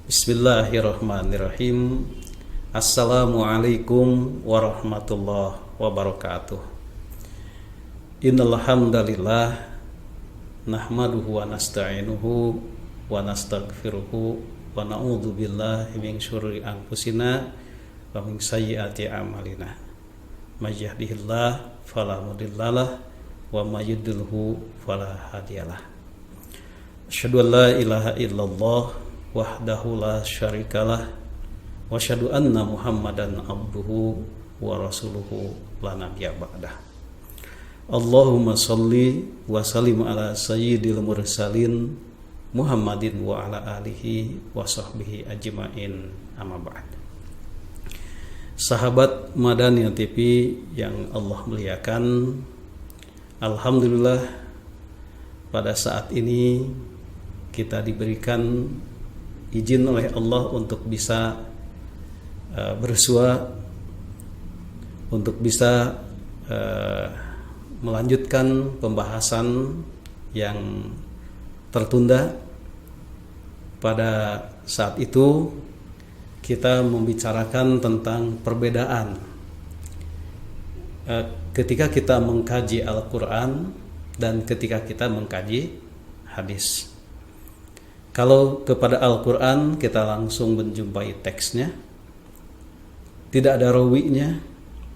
Bismillahirrahmanirrahim. Assalamualaikum warahmatullahi wabarakatuh. Innal hamdalillah nahmaduhu wa nasta'inuhu wa nastaghfiruhu wa na'udzu billahi min syururi anfusina wa min sayyiati a'malina. May yahdihillahu fala mudhillalah wa may yudhlilhu fala hadiyalah. Asyhadu an la ilaha illallah wahdahu la syarikalah wa asyhadu anna Muhammadan abduhu wa rasuluhu la nabiyya ba'dah. Allahumma shalli wa sallim ala sayyidil mursalin Muhammadin wa ala alihi wa sahbihi ajma'in, amma ba'd. Sahabat Madani TV yang Allah muliakan, alhamdulillah pada saat ini kita diberikan izin oleh Allah untuk bisa bersua, untuk bisa melanjutkan pembahasan yang tertunda. Pada saat itu kita membicarakan tentang perbedaan ketika kita mengkaji Al-Quran dan ketika kita mengkaji hadis. Kalau kepada Al-Quran kita langsung menjumpai teksnya, tidak ada rawinya,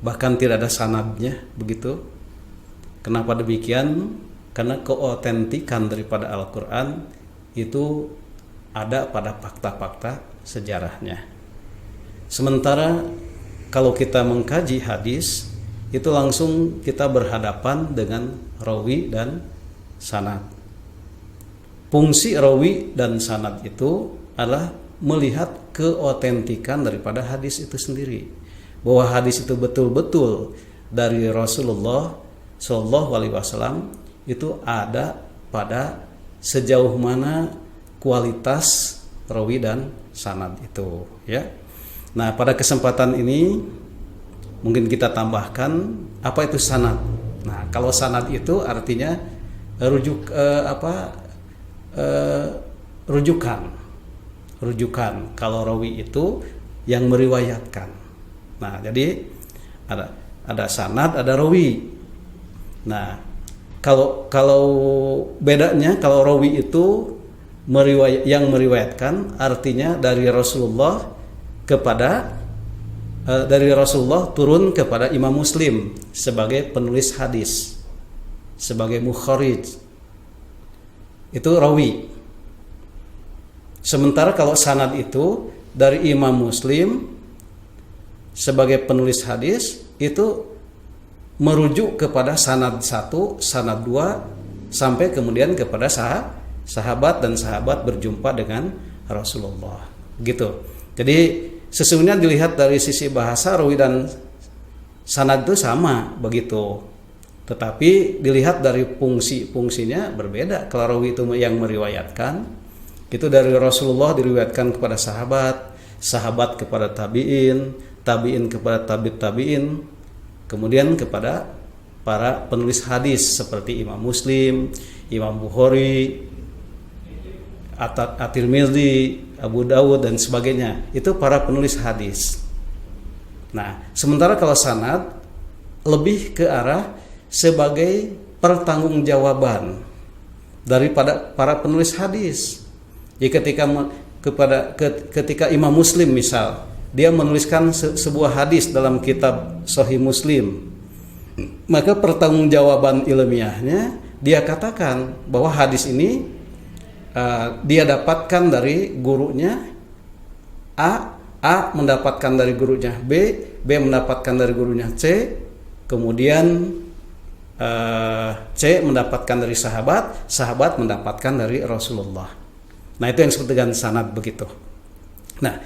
bahkan tidak ada sanadnya, begitu. Kenapa demikian? Karena keotentikan daripada Al-Quran itu ada pada fakta-fakta sejarahnya. Sementara kalau kita mengkaji hadis, itu langsung kita berhadapan dengan rawi dan sanad. Fungsi rawi dan sanad itu adalah melihat keotentikan daripada hadis itu sendiri, bahwa hadis itu betul-betul dari Rasulullah Shallallahu Alaihi Wasallam, itu ada pada sejauh mana kualitas rawi dan sanad itu, ya. Nah, pada kesempatan ini mungkin kita tambahkan apa itu sanad. Nah, kalau sanad itu artinya rujukan. Kalau rawi itu yang meriwayatkan. Nah, jadi ada sanad, ada rawi. Nah, kalau bedanya, kalau rawi itu yang meriwayatkan artinya dari Rasulullah turun kepada Imam Muslim sebagai penulis hadis, sebagai mukharij. Itu rawi. Sementara kalau sanad itu dari Imam Muslim sebagai penulis hadis, itu merujuk kepada sanad 1, sanad 2 sampai kemudian kepada sahabat dan sahabat berjumpa dengan Rasulullah, gitu. Jadi sesungguhnya dilihat dari sisi bahasa, rawi dan sanad itu sama, begitu. Tetapi dilihat dari fungsinya berbeda. Kalau rawi itu yang meriwayatkan, itu dari Rasulullah diriwayatkan kepada sahabat kepada tabi'in kepada tabi'in, kemudian kepada para penulis hadis seperti Imam Muslim, Imam Bukhari, At-Tirmidzi, Abu Dawud dan sebagainya. Itu para penulis hadis. Nah, sementara kalau sanad lebih ke arah sebagai pertanggungjawaban daripada para penulis hadis. Jadi ketika Imam Muslim misal, dia menuliskan sebuah hadis dalam kitab Sahih Muslim, maka pertanggungjawaban ilmiahnya dia katakan bahwa hadis ini dia dapatkan dari gurunya A mendapatkan dari gurunya B mendapatkan dari gurunya C, kemudian C mendapatkan dari sahabat mendapatkan dari Rasulullah. Nah, itu yang disebut dengan sanad, begitu. Nah,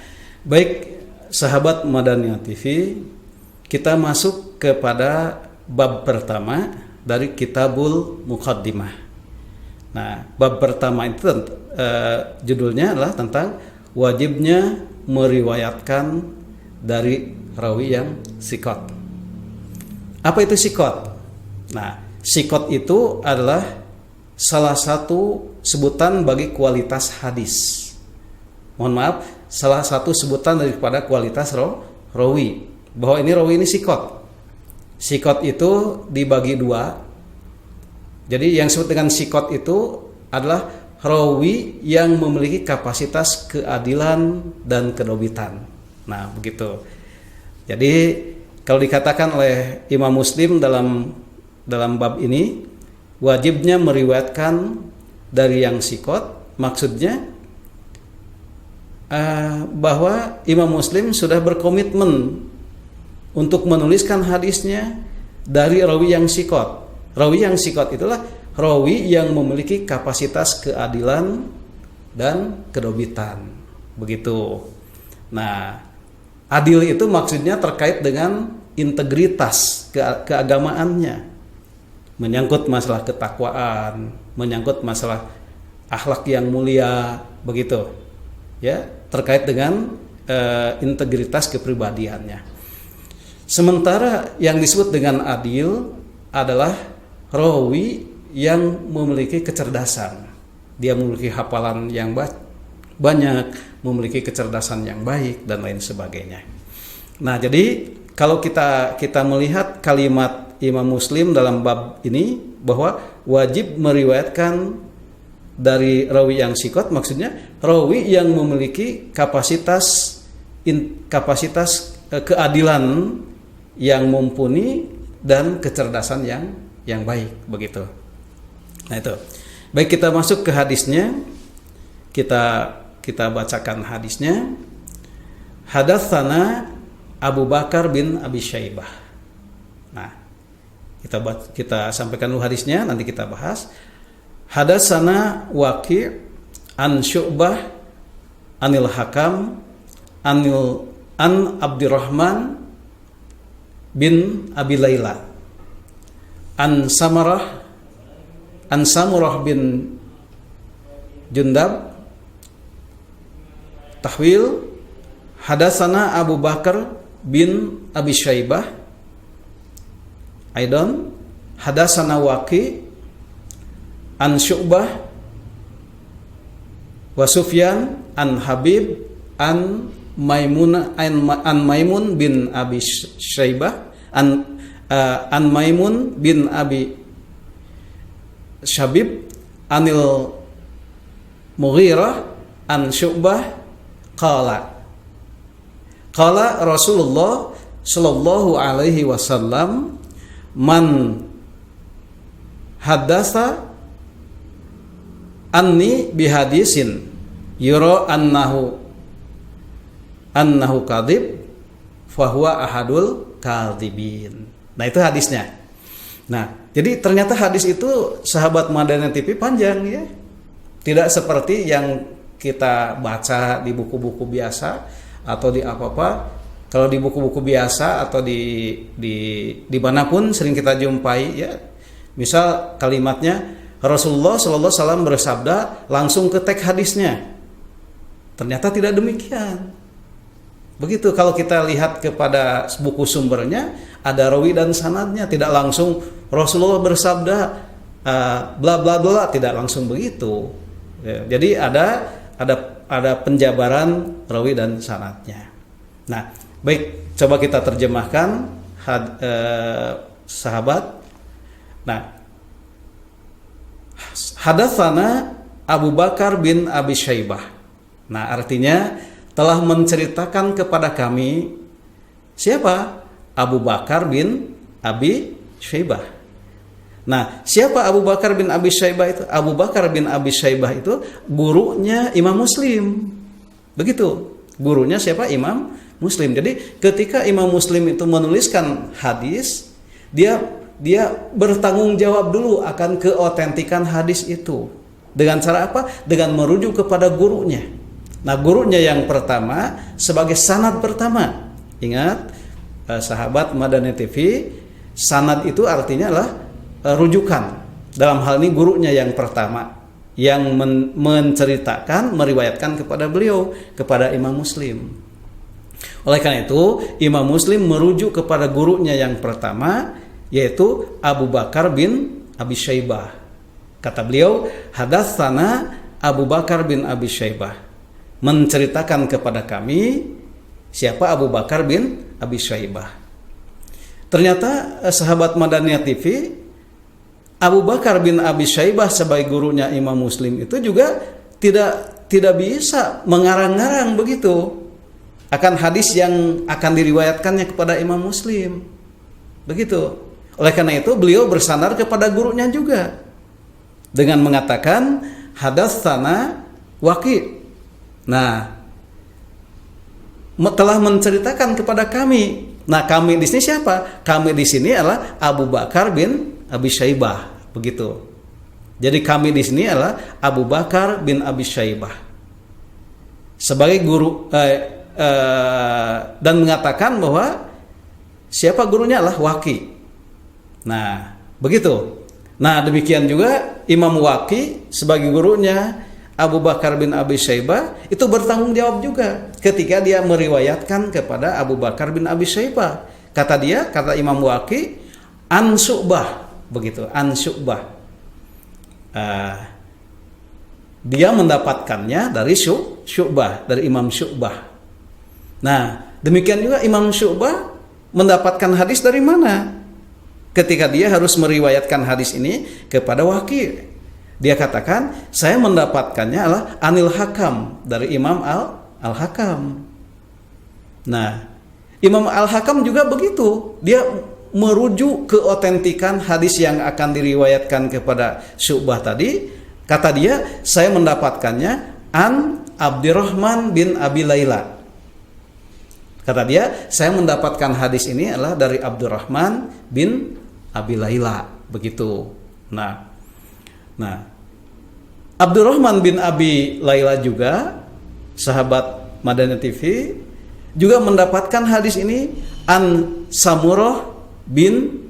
baik sahabat Madaniyah TV, kita masuk kepada bab pertama dari Kitabul Muqaddimah. Nah, bab pertama itu judulnya adalah tentang wajibnya meriwayatkan dari rawi yang sikot. Apa itu sikot? Nah, sikot itu adalah salah satu sebutan bagi kualitas hadis. mohon maaf, salah satu sebutan daripada kualitas rawi, bahwa ini rawi ini sikot. Sikot itu dibagi dua. Jadi yang disebut dengan sikot itu adalah rawi yang memiliki kapasitas keadilan dan kedobitan. Nah, begitu. Jadi kalau dikatakan oleh Imam Muslim dalam bab ini, wajibnya meriwayatkan dari yang sikot, maksudnya bahwa Imam Muslim sudah berkomitmen untuk menuliskan hadisnya dari rawi yang sikot. Rawi yang sikot itulah rawi yang memiliki kapasitas keadilan dan kedobitan. Begitu. Nah, adil itu maksudnya terkait dengan integritas keagamaannya. Menyangkut masalah ketakwaan, menyangkut masalah akhlak yang mulia, begitu. Ya, terkait dengan integritas kepribadiannya. Sementara yang disebut dengan adil adalah rawi yang memiliki kecerdasan. Dia memiliki hafalan yang banyak, memiliki kecerdasan yang baik dan lain sebagainya. Nah, jadi kalau kita melihat kalimat Imam Muslim dalam bab ini bahwa wajib meriwayatkan dari rawi yang sikot, maksudnya rawi yang memiliki kapasitas keadilan yang mumpuni dan kecerdasan yang baik, begitu. Nah, itu. Baik, kita masuk ke hadisnya. Kita bacakan hadisnya. Hadatsana Abu Bakar bin Abi Syaibah. Nah, kita sampaikan dulu hadisnya, nanti kita bahas. Hadatsana Waqi' an Syu'bah anil Hakam an Abdurrahman bin Abi Laila an Samurah bin Jundab tahwil. Hadatsana Abu Bakar bin Abi Syaibah aidan hadatsana Waqi an Syu'bah wa Sufyan an Habib an Maimun bin Abi Syaibah an Maimun bin Abi Syabib anil Mughirah an Syu'bah qala Rasulullah sallallahu alaihi wasallam man hadatsa anni bihadisin yura annahu kadhib fahuwa ahadul kadhibin. Nah, itu hadisnya. Nah, jadi ternyata hadis itu sahabat Madani TV panjang ya. Tidak seperti yang kita baca di buku-buku biasa atau di apa-apa. Kalau di buku-buku biasa atau di manapun sering kita jumpai ya. Misal kalimatnya Rasulullah sallallahu alaihi wasallam bersabda, langsung ke teks hadisnya. Ternyata tidak demikian. Begitu kalau kita lihat kepada buku sumbernya, ada rawi dan sanadnya, tidak langsung Rasulullah bersabda bla bla bla, tidak langsung begitu. Ya, jadi ada penjabaran rawi dan sanadnya. Nah, baik, coba kita terjemahkan sahabat. Nah, hadatsana Abu Bakar bin Abi Syaibah. Nah, artinya telah menceritakan kepada kami siapa? Abu Bakar bin Abi Syaibah. Nah, siapa Abu Bakar bin Abi Syaibah itu? Abu Bakar bin Abi Syaibah itu gurunya Imam Muslim. Begitu. Gurunya siapa? Imam Muslim. Jadi ketika Imam Muslim itu menuliskan hadis, dia bertanggung jawab dulu akan keotentikan hadis itu. Dengan cara apa? Dengan merujuk kepada gurunya. Nah, gurunya yang pertama sebagai sanad pertama. Ingat, sahabat Madani TV, sanad itu artinya adalah rujukan. Dalam hal ini gurunya yang pertama yang menceritakan, meriwayatkan kepada beliau, kepada Imam Muslim. Oleh karena itu, Imam Muslim merujuk kepada gurunya yang pertama, yaitu Abu Bakar bin Abi Syaibah. Kata beliau, hadatsana Abu Bakar bin Abi Syaibah. menceritakan kepada kami siapa Abu Bakar bin Abi Syaibah. Ternyata sahabat Madaniyah TV, Abu Bakar bin Abi Syaibah sebagai gurunya Imam Muslim itu juga tidak bisa mengarang-ngarang begitu akan hadis yang akan diriwayatkannya kepada Imam Muslim. Begitu. Oleh karena itu beliau bersandar kepada gurunya juga dengan mengatakan hadatsana Waqi'. Nah, telah menceritakan kepada kami. Nah, kami di sini siapa? Kami di sini adalah Abu Bakar bin Abi Syaibah, begitu. Jadi kami di sini adalah Abu Bakar bin Abi Syaibah sebagai guru dan mengatakan bahwa siapa gurunya adalah Waqi'. Nah, begitu. Nah, demikian juga Imam Waqi' sebagai gurunya Abu Bakar bin Abi Syaibah itu bertanggung jawab juga ketika dia meriwayatkan kepada Abu Bakar bin Abi Syaibah. Kata Imam Waqi', an Syu'bah, begitu, an Syu'bah. Dia mendapatkannya dari Syu'bah, dari Imam Syu'bah. Nah, demikian juga Imam Syu'bah mendapatkan hadis dari mana? Ketika dia harus meriwayatkan hadis ini kepada Waqi'. Dia katakan, saya mendapatkannya adalah Anil Hakam, dari Imam Al-Hakam. Nah, Imam Al-Hakam juga begitu. Dia merujuk keotentikan hadis yang akan diriwayatkan kepada Syu'bah tadi. Kata dia, saya mendapatkannya an Abdurrahman bin Abi Laila. Kata dia, saya mendapatkan hadis ini adalah dari Abdurrahman bin Abi Laila. Begitu. Nah, Abdurrahman bin Abi Laila juga sahabat Madaniyah TV juga mendapatkan hadis ini an Samurah bin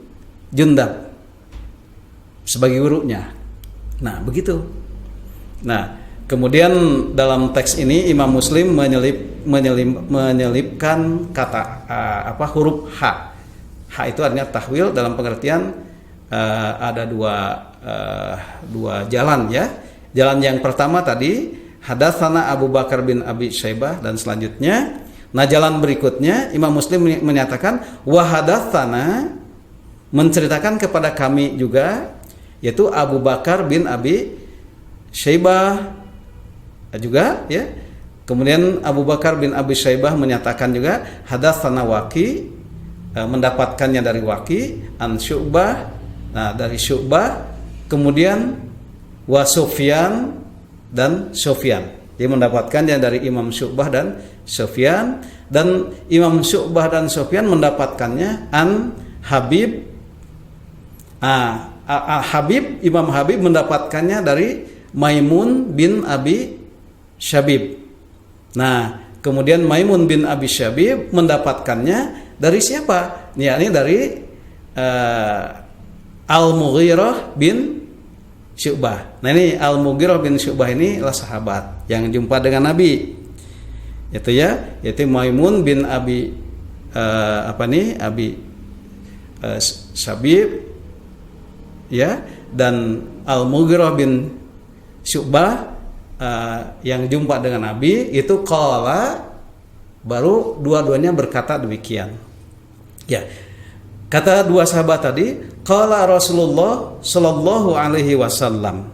Jundab sebagai gurunya. Nah, begitu. Nah, kemudian dalam teks ini Imam Muslim menyelipkan kata huruf H. H itu artinya tahwil dalam pengertian ada dua jalan ya. Jalan yang pertama tadi hadatsana Abu Bakar bin Abi Syaibah dan selanjutnya. Nah, jalan berikutnya Imam Muslim menyatakan wa hadatsana, menceritakan kepada kami juga, yaitu Abu Bakar bin Abi Syaibah juga ya. Kemudian Abu Bakar bin Abi Syaibah menyatakan juga hadatsana Waqi', mendapatkannya dari Waqi', an Syu'bah, nah dari Syu'bah, kemudian wa Sufyan dan Sufyan. Dia mendapatkannya dari Imam Syu'bah dan Sufyan, dan Imam Syu'bah dan Sufyan mendapatkannya an Habib. Imam Habib mendapatkannya dari Maimun bin Abi Syabib. Nah, kemudian Maimun bin Abi Syabib mendapatkannya dari siapa? Yakni dari Al-Mughirah bin Syu'bah. Nah, ini Al-Mughirah bin Syu'bah ini adalah sahabat yang jumpa dengan Nabi. Yaitu Maimun bin Abi Syabib ya, dan Al-Mughirah bin Syu'bah yang jumpa dengan Nabi itu qala, baru dua-duanya berkata demikian. Ya. Kata dua sahabat tadi, qala Rasulullah sallallahu alaihi wasallam.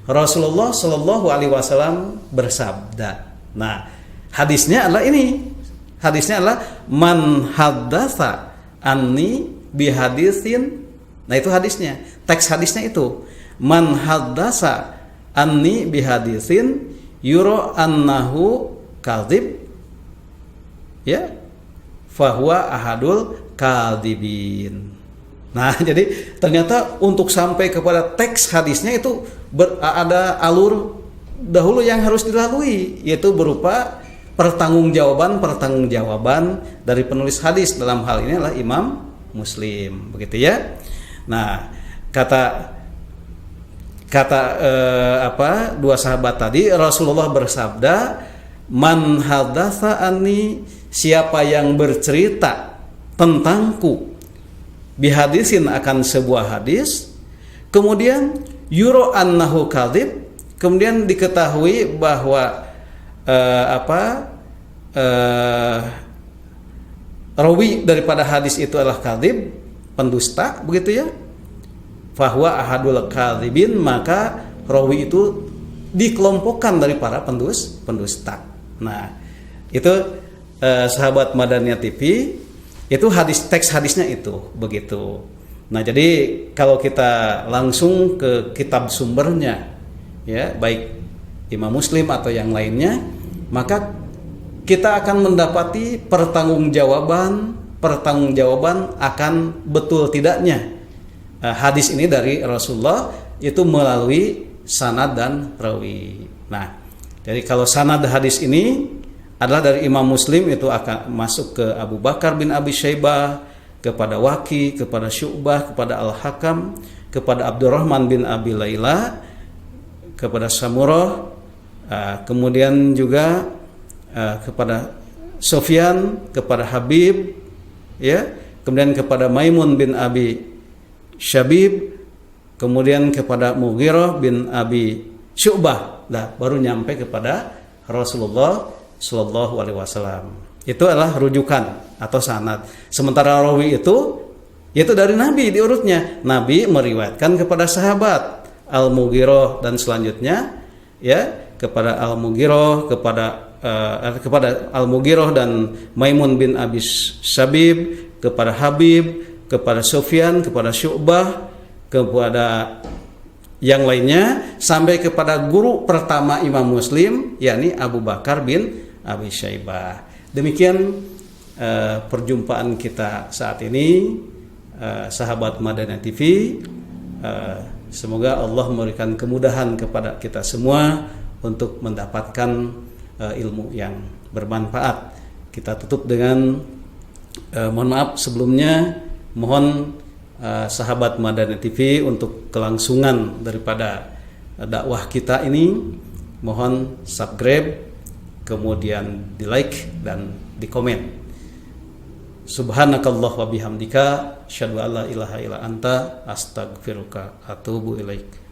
Rasulullah sallallahu alaihi wasallam bersabda. Nah, hadisnya adalah ini. Hadisnya adalah man haddatsa anni bihaditsin. Nah, itu hadisnya. Teks hadisnya itu, man haddatsa anni bihaditsin yura annahu kadzib, ya, fahuwa ahadul kadzibin. Nah, jadi ternyata untuk sampai kepada teks hadisnya itu ada alur dahulu yang harus dilalui, yaitu berupa pertanggungjawaban dari penulis hadis, dalam hal ini adalah Imam Muslim, begitu ya. Nah, kata dua sahabat tadi, Rasulullah bersabda, man hadatsa anni, siapa yang bercerita tentangku, bihadisin, akan sebuah hadis, kemudian yuro annahu kadzib, kemudian diketahui bahwa rawi daripada hadis itu adalah kadzib, pendusta, begitu ya. Fahuwa ahadul kadzibin, maka rawi itu dikelompokkan dari para pendusta. Nah, itu sahabat Madaniyah TV, itu teks hadisnya itu begitu. Nah, jadi kalau kita langsung ke kitab sumbernya, ya, baik Imam Muslim atau yang lainnya, maka kita akan mendapati pertanggungjawaban akan betul tidaknya hadis ini dari Rasulullah itu melalui sanad dan rawi. Nah, jadi kalau sanad hadis ini adalah dari Imam Muslim, itu akan masuk ke Abu Bakar bin Abi Syaibah, kepada Waki, kepada Syu'bah, kepada Al-Hakam, kepada Abdurrahman bin Abi Laila, kepada Samurah, kemudian juga kepada Sufyan, kepada Habib, ya, kemudian kepada Maimun bin Abi Syabib, kemudian kepada Mughirah bin Abi Syu'bah, baru nyampe kepada Rasulullah Shallallahu Alaihi Wasallam. Itu adalah rujukan atau sanad. Sementara rawi itu dari Nabi diurutnya. Nabi meriwayatkan kepada sahabat Al-Mughirah dan selanjutnya, ya, kepada Al-Mughirah, kepada Al-Mughirah dan Maimun bin Abi Syabib, kepada Habib, kepada Sufyan, kepada Syu'bah, kepada yang lainnya, sampai kepada guru pertama Imam Muslim, yakni Abu Bakar bin Abi Syaibah. Demikian perjumpaan kita saat ini, sahabat Madaniyah TV. Semoga Allah memberikan kemudahan kepada kita semua untuk mendapatkan ilmu yang bermanfaat. Kita tutup dengan mohon maaf sebelumnya, mohon sahabat Madaniyah TV untuk kelangsungan daripada dakwah kita ini, mohon subscribe, kemudian di like dan di komen. Subhanakallah wa bihamdika, asyhadu an la ilaha illa anta, astaghfiruka atubu ilaik.